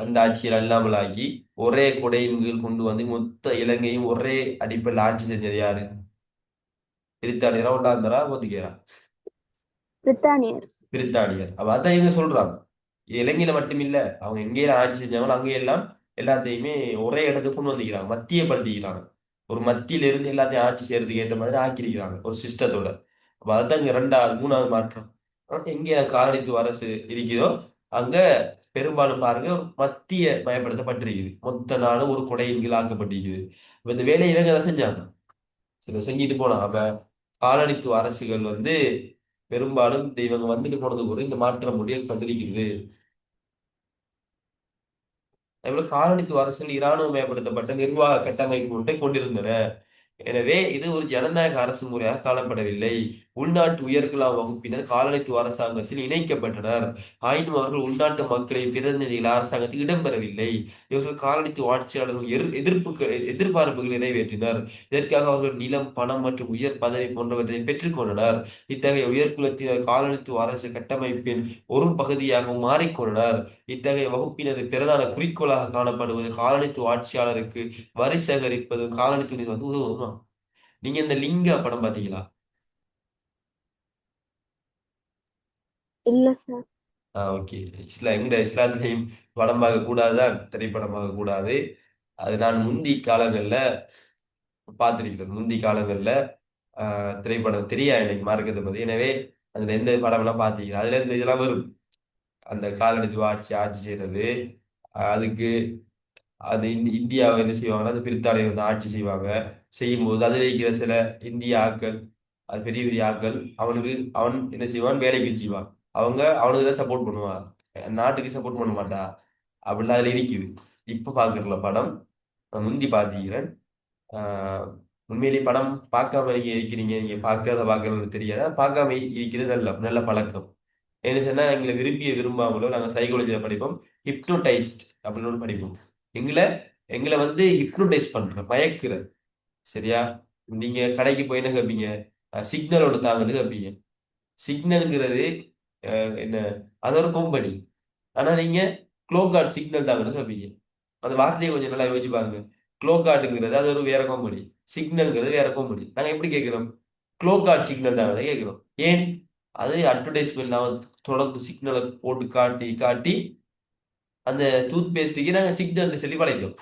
அந்த ஆட்சியில் அல்லாமலாகி ஒரே குடையின் கீழ் கொண்டு வந்து மொத்த இலங்கையும் ஒரே அடிப்படையில் ஆட்சி செஞ்சது யாரு? பிரித்தானியரா ஒண்டாந்தரா போத்துக்கேரா? பிரித்தானியர். பிரித்தானியர். அப்ப அதான் இவங்க சொல்றாங்க, இலங்கையில மட்டும் இல்ல, அவங்க எங்கேயும் ஆட்சி செஞ்சாங்களோ அங்கெல்லாம் எல்லாத்தையுமே ஒரே இடத்துக்கு கொண்டு வந்துக்கிறாங்க, மத்தியப்படுத்திக்கிறாங்க. ஒரு மத்தியில இருந்து எல்லாத்தையும் ஆட்சி செய்யறதுக்கு ஏற்ற மாதிரி ஆக்கியிருக்கிறாங்க ஒரு சிஸ்டத்தோட. அப்ப அதுதான் இங்க ரெண்டாவது மூணாவது மாற்றம். எங்கே காலனித்துவ அரசு இருக்குதோ அங்க பெரும்பாலும் பாருங்க ஒரு மத்திய மயப்படுத்தப்பட்டிருக்குது. மொத்த நாடும் ஒரு கொடையின் கீழ் ஆக்கப்பட்டிருக்குது. இப்ப இந்த வேலையை இவங்க தான் செஞ்சாங்க. சரி, செஞ்சுட்டு போனாங்க. அப்ப காலனித்துவ அரசுகள் வந்து பெரும்பாலும் இந்த இவங்க வந்துட்டு போனது கூட இந்த மாற்றம் முடிய பட்டிருக்கிறது. அதேபோல காலனித்துவ அரசுகள் இராணுவமயப்படுத்தப்பட்ட நிர்வாக கட்டமைப்பு ஒன்றை கொண்டிருந்தன. எனவே இது ஒரு ஜனநாயக அரசு முறையாக காணப்படவில்லை. உள்நாட்டு உயர்குலா வகுப்பினர் காலனித்துவ அரசாங்கத்தில் இணைக்கப்பட்டனர். ஆயினும் அவர்கள் உள்நாட்டு மக்களின் பிரதிநிதிகள் அரசாங்கத்தில் இடம்பெறவில்லை. இவர்கள் காலனித்துவ ஆட்சியாளர்கள் எதிர்பார்ப்புகளை நிறைவேற்றினர். இதற்காக அவர்கள் நிலம், பணம் மற்றும் உயர் பதவி போன்றவற்றை பெற்றுக்கொண்டனர். இத்தகைய உயர்குலத்தினர் காலனித்துவ அரசு கட்டமைப்பின் ஒரு பகுதியாக மாறிக்கொண்டனர். இத்தகைய வகுப்பினது பிரதான குறிக்கோளாக காணப்படுவது காலனித்துவ ஆட்சியாளருக்கு வரி சேகரிப்பது காலனித்துவ வந்து உதவும். நீங்க இந்த லிங்கா படம் பாத்தீங்களா? இல்ல சார். ஓகே. எங்க இஸ்லாத்திலையும் படம் பார்க்க கூடாதுதான், திரைப்படம் பார்க்க கூடாது. அது நான் முந்தி காலங்கள்ல பார்த்திருக்கிறேன். முந்தி காலங்கள்ல திரைப்படம் தெரியா எனக்கு மார்க்கத்தை பத்தி. எனவே அதுல எந்த படம் எல்லாம் பார்த்தீங்க அதுல இருந்து இதெல்லாம் வரும். அந்த காலனித்துவ ஆட்சி ஆட்சி செய்யறது, அதுக்கு அது இந்தியாவை என்ன செய்வாங்கன்னா அந்த பிரித்தானியர் வந்து ஆட்சி செய்வாங்க. செய்யும்போது அதில் இருக்கிற சில இந்திய ஆட்கள், அது பெரிய பெரிய ஆட்கள், அவன் என்ன செய்வான், வேலைக்கு வச்சுக்குவான். அவங்க அவனுக்கு தான் சப்போர்ட் பண்ணுவான், நாட்டுக்கு சப்போர்ட் பண்ண மாட்டா. அப்படிலாம் அதுல இருக்குது. இப்ப பாக்குறல படம், நான் முந்தி பாத்திக்கிறேன். ஆஹ் உண்மையிலேயே படம் பார்க்காம நீங்க இருக்கிறீங்க, நீங்க பார்க்கறது தெரியாத, பார்க்காம இருக்கிறது நல்ல நல்ல பழக்கம். என்ன சொன்னா எங்களை விரும்பிய விரும்பாமலோ நாங்கள் சைக்காலஜியில் படிப்போம். ஹிப்னோடைஸ்ட் அப்படின்னு ஒன்று படிப்போம். எங்களை எங்களை வந்து ஹிப்னோடைஸ் பண்ற, மயக்கிற. சரியா? நீங்க கடைக்கு போய் என்ன கேட்பீங்க? சிக்னல் ஒன்று தாங்கன்னு கேட்பீங்க. சிக்னலுங்கிறது என்ன, அது ஒரு கம்பெனி. ஆனா நீங்க க்ளோ கார்டு சிக்னல் தாங்கன்னு கேட்பீங்க. அந்த வார்த்தையை கொஞ்சம் நல்லா யோசிச்சு பாருங்க. க்ளோ கார்டுங்கிறது அது ஒரு வேற கம்பெனி, சிக்னல்ங்கிறது வேற கம்பெனி. நாங்க எப்படி கேட்கிறோம்? க்ளோ கார்டு சிக்னல் தாங்க கேட்கிறோம். ஏன்? அது அட்வர்டைஸ்மெண்ட் நான் தொடர்ந்து சிக்னலை போட்டு காட்டி காட்டி அந்த டூத் பேஸ்ட்டுக்கு நாங்கள் சிக்னல் சொல்லி பழகிட்டோம்.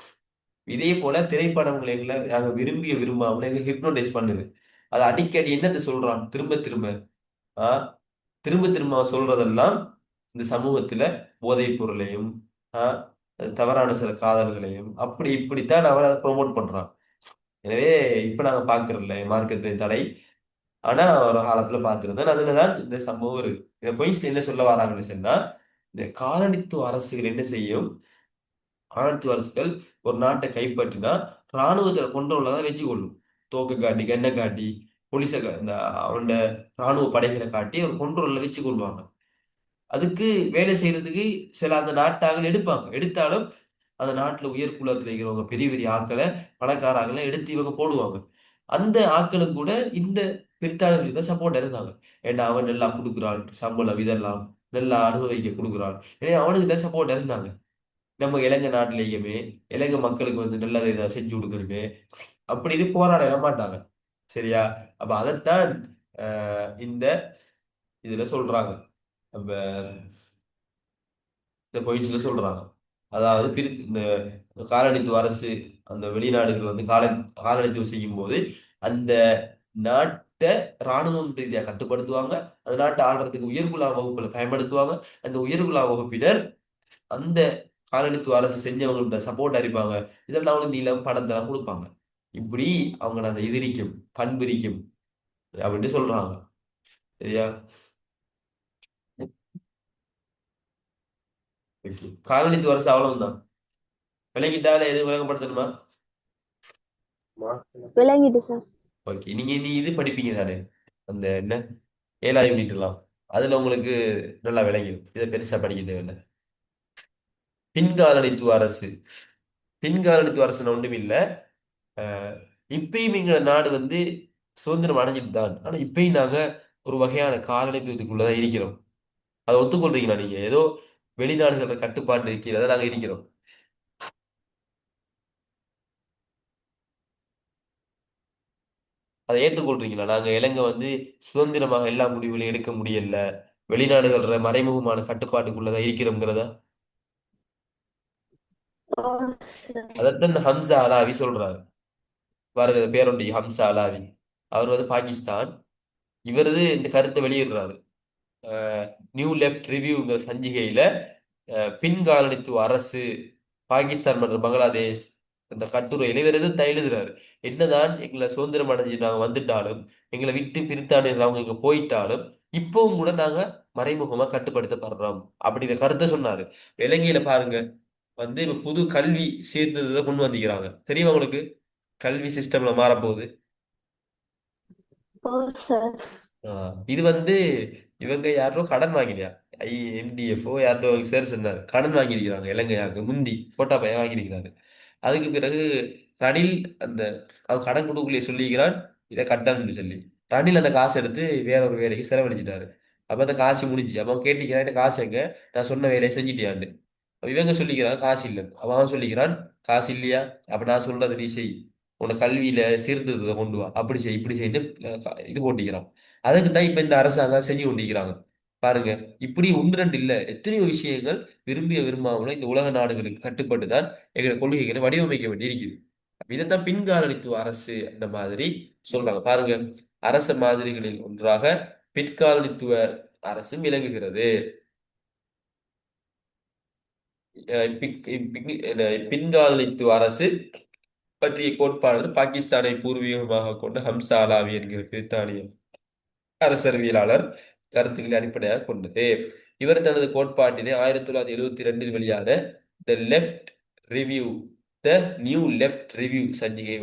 இதே போல திரைப்படங்கள் எங்களை நாங்க விரும்பிய விரும்பாமல் எங்களை ஹிப்னோடைஸ் பண்ணுது. அது அடிக்கடி என்னத்தை சொல்றான் திரும்ப திரும்ப. ஆ திரும்ப திரும்ப அவன் சொல்றதெல்லாம் இந்த சமூகத்துல போதைப் பொருளையும் ஆ, தவறான சில காதல்களையும் அப்படி இப்படித்தான் அவன் அதை ப்ரோமோட் பண்றான். எனவே இப்ப நாங்க பாக்குறோம்ல மார்க்கெட்டிங் தடை. ஆனா ஒரு காலத்துல பார்த்திருந்தேன். அதுலதான் இந்த சம்பவம் இருக்கு. இந்த பொய்ஸ்ல என்ன சொல்ல வராங்கன்னு சொன்னா, இந்த காலனித்துவ அரசுகள் என்ன செய்யும்? காலனித்துவ அரசுகள் ஒரு நாட்டை கைப்பற்றினா ராணுவத்தை கொண்டவங்கள தான் வச்சு கொள்ளும். தோக்க காட்டி, கண்ணை காட்டி, போலீஸை இந்த அவனோட ராணுவ படைகளை காட்டி ஒரு கொண்டோல்ல வச்சு கொள்வாங்க. அதுக்கு வேலை செய்யறதுக்கு சில அந்த நாட்டார்கள் எடுப்பாங்க. எடுத்தாலும் அந்த நாட்டுல உயர் குலத்துல இருக்கிறவங்க பெரிய பெரிய ஆட்களை, பணக்கார ஆட்களை எடுத்து இவங்க போடுவாங்க. அந்த ஆட்களும் கூட இந்த பிரித்தாளர்களுக்கு தான் சப்போர்ட் இருந்தாங்க. ஏன்னா அவன் நல்லா கொடுக்குறான் சம்பளம் இதெல்லாம் நல்லா அனுபவிக்க கொடுக்குறான். ஏன்னா அவனுக்கு தான் சப்போர்ட் இருந்தாங்க. நம்ம இலங்கை நாட்டிலேயுமே இலங்கை மக்களுக்கு வந்து நல்லதை இதை செஞ்சு கொடுக்கணுமே அப்படின்னு போராட மாட்டாங்க. சரியா? அப்ப அதைத்தான் இந்த இதுல சொல்றாங்க. அப்ப இந்த பொய்ஸ்ல சொல்றாங்க. அதாவது இந்த காலனித்துவ அரசு அந்த வெளிநாடுகள் வந்து காலனித்துவம் செய்யும் போது அந்த நாட்டை ராணுவம் ரீதியாக கட்டுப்படுத்துவாங்க. அந்த நாட்டை ஆள்றதுக்கு உயர்குலா வகுப்புல பயன்படுத்துவாங்க. அந்த உயர்குலா வகுப்பினர் அந்த காலனித்துவ அரசு செஞ்சவங்கள்ட்ட சப்போர்ட் அளிப்பாங்க. இதெல்லாம் வந்து நிலம் பணத்தெல்லாம் கொடுப்பாங்க. இப்படி அவங்க அந்த எதிரிக்கும் பண்பிரிக்கும் அப்படின்ட்டு சொல்றாங்க. சரியா? ஓகே. காலனித்துவ அரசு அவ்வளவுதான். விளங்கிட்டாலே எது விளங்கப்படுத்தணுமா? விளங்கிட்டு சார். ஓகே. நீ இது படிப்பீங்க தானே? அந்த என்ன 7ஆம் யூனிட்லாம் அதுல உங்களுக்கு நல்லா விளங்கிடும். இதை பெருசா படிக்க தேவையில்லை. பின்காலனித்துவ அரசு. பின்காலனித்துவ அரசு ஒன்றும் இல்லை. அஹ் இப்பயும் எங்க நாடு வந்து சுதந்திரம் அடைஞ்சிட்டு தான். ஆனா இப்பயும் நாங்க ஒரு வகையான காலனித்துவத்துக்குள்ளதான் இருக்கிறோம். அதை ஒத்துக்கொள்றீங்களா நீங்க? ஏதோ வெளிநாடுகள கட்டுப்பாட்டு கீழே தான் நாங்க இருக்கிறோம். அதை ஏற்றுக்கொள்றீங்களா? நாங்க இலங்கை வந்து சுதந்திரமாக எல்லா முடிவுகளையும் எடுக்க முடியல, வெளிநாடுகள மறைமுகமான கட்டுப்பாட்டுக்குள்ளதான் இருக்கிறோங்கிறதா? ஓ சார். அதைத்தான் இந்த ஹம்சா அலாவி சொல்றாரு. பாருங்க பேரொண்டி ஹம்சா அலாவி. அவர் வந்து பாகிஸ்தான். இவரது இந்த கருத்தை வெளியிடுறாரு. நியூ லெஃப்ட் ரிவ்யூங்கிற சஞ்சிகையில பின்காலனித்துவ அரசு பாகிஸ்தான் மற்றும் பங்களாதேஷ் இந்த கட்டுரையில இவர் எதிர்த்து எழுதுறாரு. என்னதான் எங்களை சுதந்திரம் அடைஞ்சு நாங்க வந்துட்டாலும் எங்களை விட்டு பிரித்தானியர்கள் அவங்க இங்க போயிட்டாலும் இப்பவும் கூட நாங்க மறைமுகமா கட்டுப்படுத்தப்படுறோம் அப்படிங்கிற கருத்தை சொன்னாரு. இலங்கையில பாருங்க வந்து இப்ப புது கல்வி சீர்திருத்தத்தை கொண்டு வந்திருக்கிறாங்க. தெரியுமா உங்களுக்கு? கல்வி சிஸ்டம்ல மாறப்போகுது. ஓ சார். இது வந்து இவங்க யாரோ கடன் வாங்கினியா? எம்டிஎஃப்ஓ யாரோ சார் சொன்னார் கடன் வாங்கியிருக்கிறாங்க. இலங்கையாருக்கு முந்தி போட்டா பையன் வாங்கியிருக்கிறாங்க. அதுக்கு பிறகு ரணில் அந்த அவன் கடன் கொடுக்கலையே சொல்லிக்கிறான் இதை கட்டணும்னு சொல்லி ரணில் அந்த காசு எடுத்து வேற ஒரு வேலைக்கு செலவழிச்சிட்டாரு. அப்ப அந்த காசு முடிஞ்சு அப்ப அவன் கேட்டிக்கிறான் இந்த காசு எங்க நான் சொன்ன வேலையை செஞ்சுட்டியான்னு. அப்ப இவங்க சொல்லிக்கிறான் காசு இல்லை. அவன் சொல்லிக்கிறான் காசு இல்லையா? அப்ப நான் சொல்றது நீ செய். உன்னோட கல்வியில சீர்திருத்தத்தை கொண்டு வா அப்படி செய் இப்படி செய்யிட்டு இது போட்டிக்கிறான். அதுக்கு தான் இப்ப இந்த அரசாங்கம் செஞ்சு கொண்டிருக்கிறாங்க. பாருங்க இப்படி ஒன்று ரெண்டு இல்ல எத்தனையோ விஷயங்கள் விரும்பிய விரும்பாமலும் இந்த உலக நாடுகளுக்கு கட்டுப்பட்டு தான் எங்களை கொள்கைகளை வடிவமைக்க வேண்டியிருக்குது. இதைத்தான் பின்காலனித்துவ அரசு அந்த மாதிரி சொல்றாங்க. பாருங்க அரச மாதிரிகளில் ஒன்றாக பிற்காலனித்துவ அரசும் விளங்குகிறது. பின்காலனித்துவ அரசு பற்றிய கோட்பாடு பாகிஸ்தானை பூர்வீகமாக கொண்ட ஹம்சா அலாவி என்கிற பிரித்தானிய அரசியலமைப்பாளர் கருத்துக்களை அடிப்படையாக கொண்டது. இவர் தனது கோட்பாட்டினை 1972 வெளியான the Left Review the New Left Review சஞ்சிகை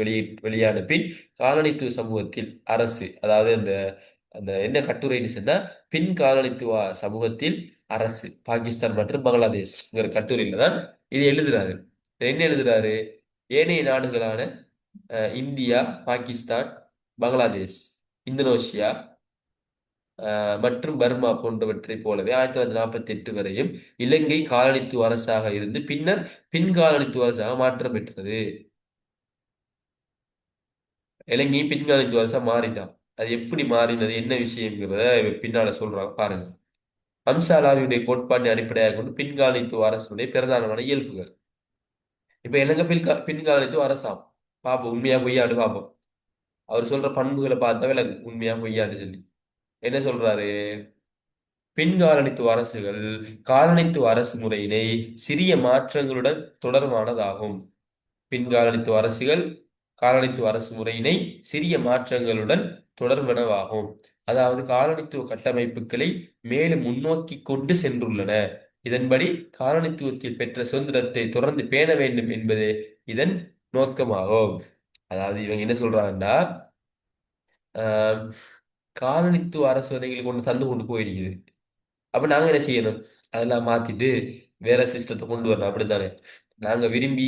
வெளியான பின் காலனித்துவ சமூகத்தில் அரசு அதாவது அந்த அந்த என்ன கட்டுரைன்னு சொன்னா பின் காலனித்துவ சமூகத்தில் அரசு பாகிஸ்தான் மற்றும் பங்களாதேஷ்ங்கிற கட்டுரையில தான் இது எழுதுறாரு. என்ன எழுதுறாரு? ஏனைய நாடுகளான இந்தியா, பாகிஸ்தான், பங்களாதேஷ், இந்தோனேஷியா மற்றும் பர்மா போன்றவற்றைப் போலவே 1948 வரையும் இலங்கை காலனித்துவ அரசாக இருந்து பின்னர் பின் காலனித்துவ அரசாக மாற்றம் பெற்றது. இலங்கை பின் காலனித்துவ அரசா மாறிட்டான். அது எப்படி மாறினது என்ன விஷயங்கிறத பின்னால சொல்றாங்க பாருங்க. ஹம்சாலாவியுடைய கோட்பாட்டை அடிப்படையாக கொண்டு பின்காலனித்துவ அரசுடைய பிரதானமான இயல்புகள். இப்ப இலங்கை பின்காலனித்துவ அரசாம் பாப்போம் உண்மையா பொய்யான்னு பாப்போம். அவர் சொல்ற பண்புகளை பார்த்தா விலங்கு உண்மையா பொய்யான்னு சொல்லி என்ன சொல்றாரு. பின் காலனித்துவ அரசுகள் காலனித்துவ அரசு முறையினை சிறிய மாற்றங்களுடன் தொடர்பானதாகும். பின் காலனித்துவ அரசுகள் காலனித்துவ அரசு முறையினை சிறிய மாற்றங்களுடன் தொடர்பனவாகும். அதாவது காலனித்துவ கட்டமைப்புகளை மேலும் முன்னோக்கி கொண்டு சென்றுள்ளன. இதன்படி காலனித்துவத்தில் பெற்ற சுதந்திரத்தை தொடர்ந்து பேண வேண்டும் என்பது இதன் நோக்கமாகும். அதாவது இவங்க என்ன சொல்றாங்கன்னா, ஆஹ், காலனித்துவ அரசு வந்து எங்களுக்கு கொண்டு தந்து கொண்டு போயிருக்குது. அப்ப நாங்க என்ன செய்யணும்? அதெல்லாம் மாத்திட்டு வேற சிஸ்டத்தை கொண்டு வரணும் அப்படித்தானே. நாங்க விரும்பி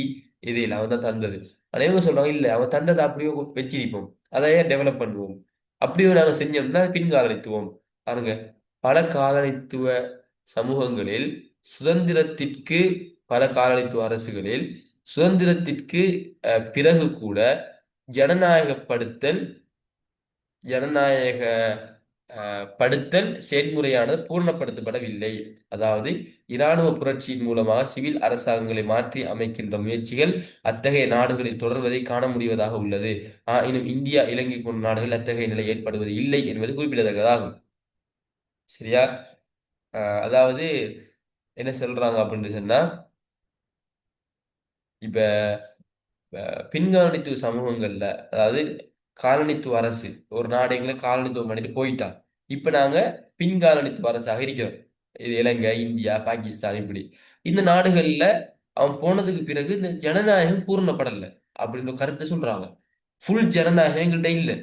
இது இல்லை அவன் தான் தந்தது. ஆனா இவங்க சொல்றாங்க இல்ல அவன் தந்ததை அப்படியே வச்சிருப்போம், அதையே டெவலப் பண்ணுவோம். அப்படியே நாங்க செஞ்சோம்னா அது பின்காலனித்துவம். பாருங்க, பல காலனித்துவ சமூகங்களில் சுதந்திரத்திற்கு பல காலனித்துவ அரசுகளில் சுதந்திரத்திற்கு பிறகு கூட ஜனநாயகப்படுத்தல் ஜனநாயக படுத்தல் செயல்முறையானது பூர்ணப்படுத்தப்படவில்லை. அதாவது இராணுவ புரட்சியின் மூலமாக சிவில் அரசாங்கங்களை மாற்றி அமைக்கின்ற முயற்சிகள் அத்தகைய நாடுகளில் தொடர்வதை காண முடிவதாக உள்ளது. ஆயினும் இந்தியா, இலங்கை போன்ற நாடுகளில் அத்தகைய நிலை ஏற்படுவது இல்லை என்பது குறிப்பிடத்தக்கதாகும். சரியா? அதாவது என்ன சொல்றாங்க அப்படின்னு சொன்னா, இப்ப பின்காலனித்துவ சமூகங்கள்ல, அதாவது காலனித்துவ அரசு ஒரு நாடு எங்களை காலனித்துவம் பண்ணிட்டு போயிட்டான். இப்ப நாங்க பின்காலனித்துவ அரசாக இருக்கிறோம். இது இலங்கை, இந்தியா, பாகிஸ்தான் இப்படி இந்த நாடுகள்ல அவன் போனதுக்கு பிறகு இந்த ஜனநாயகம் பூரணப்படல அப்படின்ற கருத்தை சொல்றாங்க. ஃபுல் ஜனநாயகம் எங்கள்கிட்ட இல்லை.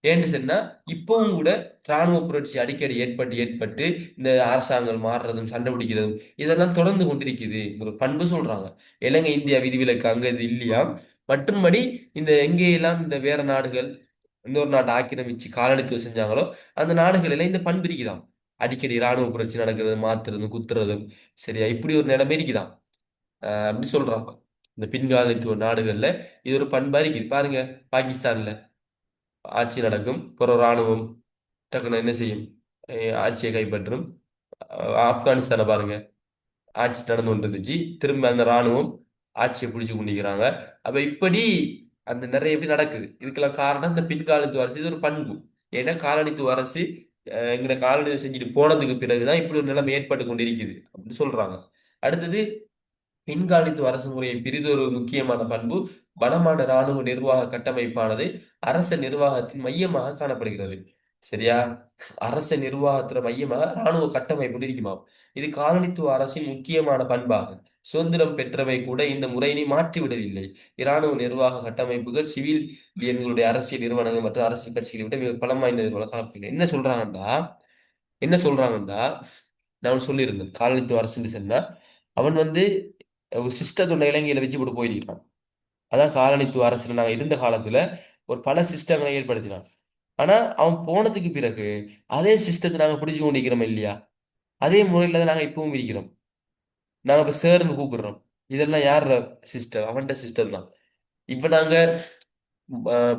ஏன்னு சொன்னா இப்பவும் கூட ராணுவ புரட்சி அடிக்கடி ஏற்பட்டு இந்த அரசாங்கம் மாறுறதும் சண்டை பிடிக்கிறதும் இதெல்லாம் தொடர்ந்து கொண்டிருக்குது ஒரு பண்பு சொல்றாங்க. இலங்கை, இந்தியா விதிவிலக்கு அங்க இது இல்லையா. மற்றும்படி இந்த எங்கேயெல்லாம் இந்த வேற நாடுகள் இன்னொரு நாட்டை ஆக்கிரமிச்சு காலனித்துவம் செஞ்சாங்களோ அந்த நாடுகளில இந்த பண்பு இருக்குதாம். அடிக்கடி ராணுவ புரட்சி நடக்கிறது, மாத்துறதும் குத்துறதும். சரியா? இப்படி ஒரு நிலைமை இருக்குதாம். அப்படி சொல்றாங்க. இந்த பின்காலனித்துவ நாடுகள்ல இது ஒரு பண்பா இருக்குது. பாருங்க, பாகிஸ்தான்ல ஆட்சி நடக்கும், பிறகு ராணுவம் டக்குன்னு என்ன செய்யும்? ஆட்சியை கைப்பற்றும். ஆப்கானிஸ்தானை பாருங்க, ஆட்சி நடந்து கொண்டு இருந்துச்சு, திரும்ப அந்த ராணுவம் ஆட்சியை பிடிச்சு கொண்டிருக்கிறாங்க. அப்ப இப்படி அந்த நிறைய எப்படி நடக்குது. இதுக்கெல்லாம் காரணம் இந்த பின்காலனித்துவ அரசு. இது ஒரு பண்பு. ஏன்னா காலனித்துவ அரசு எங்களை காலனி செஞ்சுட்டு போனதுக்கு பிறகுதான் இப்படி ஒரு நிலைமை ஏற்பட்டு கொண்டிருக்குது அப்படின்னு சொல்றாங்க. அடுத்தது, பின்காலித்துவ அரசு முறையின் பிறிதொரு முக்கியமான பண்பு பலமான இராணுவ நிர்வாக கட்டமைப்பானது அரச நிர்வாகத்தின் மையமாக காணப்படுகிறது. சரியா? அரச நிர்வாகத்துல மையமாக இராணுவ கட்டமைப்பு இருக்குமா. இது காலனித்துவ அரசின் முக்கியமான பண்பாகும். சுதந்திரம் பெற்றவை கூட இந்த முறையினை மாற்றிவிடவில்லை. இராணுவ நிர்வாக கட்டமைப்புகள் சிவிலியன்களுடைய அரசியல் நிறுவனங்கள் மற்றும் அரசியல் கட்சிகளை விட மிக பலம் வாய்ந்தது போல காணப்படுகிறது. என்ன சொல்றாங்கன்னா நான் சொல்லியிருந்தேன், காலனித்துவ அரசுன்னு சொன்னா அவன் வந்து ஒரு சிஸ்டத்தோட இலங்கையில வச்சு போட்டு போயிருக்கிறான். அதான் காலனித்துவ அரசுல நாங்க இருந்த காலத்துல ஒரு பல சிஸ்டங்களை ஏற்படுத்தினான். ஆனா அவன் போனதுக்கு பிறகு அதே சிஸ்டத்தை நாங்க பிடிச்சு கொண்டிருக்கிறோம் இல்லையா. அதே முறையில தான் நாங்க இப்பவும் இருக்கிறோம். நாங்க இப்ப சேர்னு கூப்பிடுறோம். இதெல்லாம் யார் சிஸ்டம்? அவன்கிட்ட சிஸ்டம் தான். இப்ப நாங்க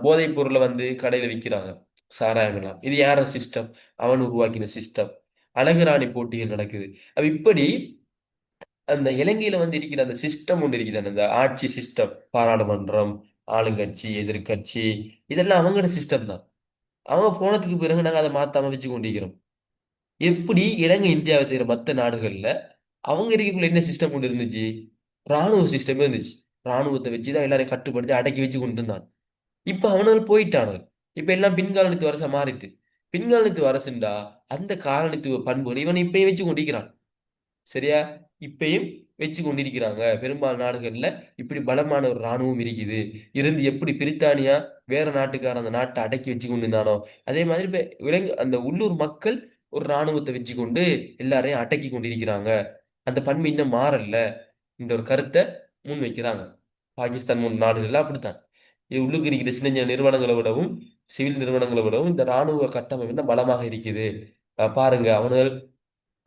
போதைப் பொருளை வந்து கடையில விற்கிறாங்க, சாராயங்களாம். இது யார சிஸ்டம்? அவன் உருவாக்கின சிஸ்டம். அழகுராணி போட்டிகள் நடக்குது. அப்ப இப்படி அந்த இலங்கையில வந்து இருக்கிற அந்த சிஸ்டம் ஒன்று இருக்குது, அந்த ஆட்சி சிஸ்டம், பாராளுமன்றம், ஆளுங்கட்சி, எதிர்க்கட்சி, இதெல்லாம் அவங்களோட சிஸ்டம் தான். அவங்க போனதுக்கு பிறகு நாங்க அதை மாத்தாம வச்சு கொண்டிருக்கிறோம். எப்படி இலங்கை, இந்தியாவை தவிர மற்ற நாடுகள்ல அவங்க இருக்கக்குள்ள என்ன சிஸ்டம் கொண்டு இருந்துச்சு? ராணுவ சிஸ்டமே இருந்துச்சு. ராணுவத்தை வச்சுதான் எல்லாரையும் கட்டுப்படுத்தி அடக்கி வச்சு கொண்டு இருந்தான். இப்ப அவனுகள் போயிட்டானுங்க. இப்ப எல்லாம் பின்காலனித்துவ அரசா மாறிட்டு. பின்காலனித்துவ அரசுண்டா அந்த காலனித்துவ பண்புகள் இவன் இப்பயும் வச்சு கொண்டிருக்கிறான். சரியா? இப்பயும் வச்சு கொண்டிருக்கிறாங்க. பெரும்பாலான நாடுகள்ல இப்படி பலமான ஒரு இராணுவம் இருக்குது. இருந்து எப்படி பிரித்தானியா வேற நாட்டுக்கார அந்த நாட்டை அடக்கி வச்சு கொண்டிருந்தானோ அதே மாதிரி இப்ப அந்த உள்ளூர் மக்கள் ஒரு இராணுவத்தை வச்சு கொண்டு எல்லாரையும் அடக்கி கொண்டிருக்கிறாங்க. அந்த பண்பு இன்னும் மாறல என்ற ஒரு கருத்தை முன்வைக்கிறாங்க. பாகிஸ்தான் போன்ற நாடுகள்ல அப்படித்தான். இது உள்ளுக்கு இருக்கிற சின்ன சின்ன நிறுவனங்களை விடவும் சிவில் நிறுவனங்களை விடவும் இந்த இராணுவ கட்டமைப்பு தான் பலமாக இருக்குது. பாருங்க, அவனுகள்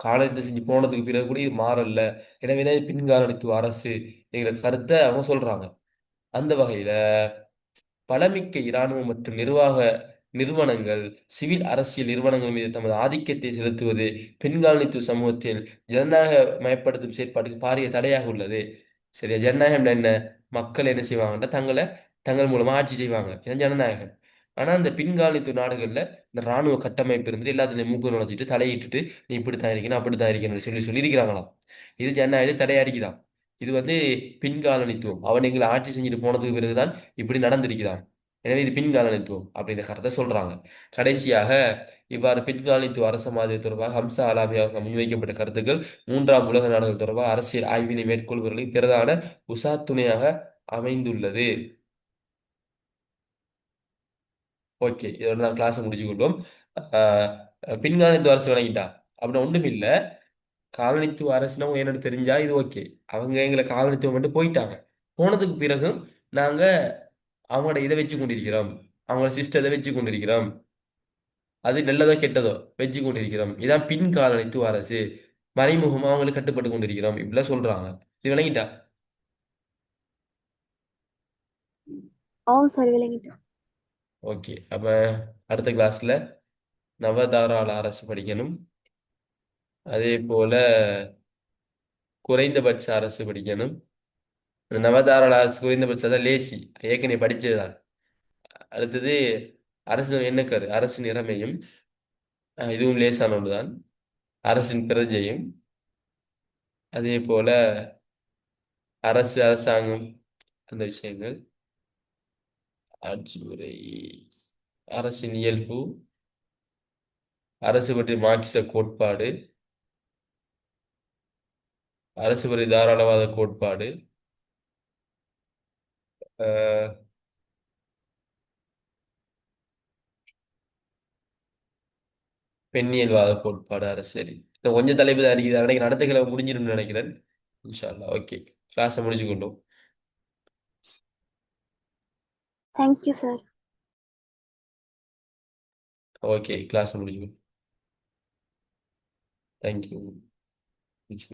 காலனித்துவம் செஞ்சு போனதுக்கு பிறகு கூட இது மாறல. எனவேதான் இது பின்காலனித்துவ அரசு என்கிற கருத்தை அவங்க சொல்றாங்க. அந்த வகையில பலமிக்க இராணுவ மற்றும் நிர்வாக நிறுவனங்கள் சிவில் அரசியல் நிறுவனங்கள் மீது தமது ஆதிக்கத்தை செலுத்துவது பின்காலனித்துவ சமூகத்தில் ஜனநாயக மயப்படுத்தும் செயற்பாட்டுக்கு பாரிய தடையாக உள்ளது. சரியா? ஜனநாயகம் என்ன? மக்கள் என்ன செய்வாங்கன்னா தங்கள் மூலமா ஆட்சி செய்வாங்க. இதான் ஜனநாயகம். ஆனா அந்த பின்காலத்து நாடுகள்ல இந்த ராணுவ கட்டமைப்பு இருந்து எல்லாத்துலயும் மூக்கு நுழைச்சிட்டு தலையிட்டுட்டு நீ இப்படித்தான் இருக்கணும் அப்படித்தான் இருக்கணும்னு சொல்லி சொல்லியிருக்கிறாங்களாம். இது ஜனநாயக தடையா இருக்குதாம். இது பின்காலனித்துவம். அவன் எங்களை ஆட்சி செஞ்சுட்டு போனதுக்கு பிறகுதான் இப்படி நடந்திருக்கிறான். எனவே இது பின்காலனித்துவம் அப்படின்ற கருத்தை சொல்றாங்க. கடைசியாக இவ்வாறு பின்காலனித்துவ அரச மாதிரி தொடர்பாக ஹம்சா அலாமி அவர்கள் முன்வைக்கப்பட்ட கருத்துக்கள் மூன்றாம் உலக நாடுகள் தொடர்பாக அரசியல் ஆய்வினை மேற்கொள்வதில் பிரதான உசாத்துணையாக அமைந்துள்ளது. ஓகே, இதோட நான் கிளாஸ் முடிச்சு கொள்வோம். ஆஹ் பின்காலனித்துவ அரசு விளங்கிட்டா அப்படின்னா ஒண்ணும் இல்ல. காலனித்துவ அரசுனா என்னன்னு தெரிஞ்சா இது ஓகே. அவங்க எங்களை காலனித்துவம் மட்டும் போயிட்டாங்க. போனதுக்கு பிறகும் நாங்க அவங்களோட இதை வச்சு கொண்டிருக்கிறோம். அவங்களோட சிஸ்டத்தை வச்சு கொண்டிருக்கிறோம். அது நல்லதோ கெட்டதோ வச்சு கொண்டிருக்கிறோம். இதான் பின் காலனித்துவ அரசு. மறைமுகமா அவங்களுக்கு கட்டுப்பட்டு கொண்டிருக்கிறோம் இப்படிலாம் சொல்றாங்க. இது விளங்கிட்டா? ஓ சார் விளங்கிட்டேன். ஓகே, அப்ப அடுத்த கிளாஸ்ல நவதாராள அரசு படிக்கணும். அதே போல குறைந்தபட்ச அரசு படிக்கணும். அந்த நவதாராள அரசு குறைந்தபட்சம் தான் லேசி, ஏற்கனவே படிச்சதுதான். அடுத்தது அரசு எண்ணக்கரு, அரசு நிலைமையும் இதுவும் லேசான ஒன்றுதான். அரசின் பிரஜையும் அதே போல அரசாங்கம், அந்த விஷயங்கள், ஆட்சி முறை, அரசின் இயல்பு, அரசு பற்றிய மார்க்சிச கோட்பாடு, அரசு பற்றிய தாராளவாத கோட்பாடு, அஹ், பெண்ணியல்வாத கோட்பாடு, அரசியல். இந்த கொஞ்சம் தலைப்பு தான் இருக்குது. நினைக்கிறேன் அடுத்த கிழமை முடிஞ்சிடும் நினைக்கிறேன். இன்ஷா அல்லாஹ். ஓகே, கிளாஸை முடிச்சு கொண்டோம். Thank you sir. ஓகே, கிளாஸை முடிச்சு. தேங்க்யூ.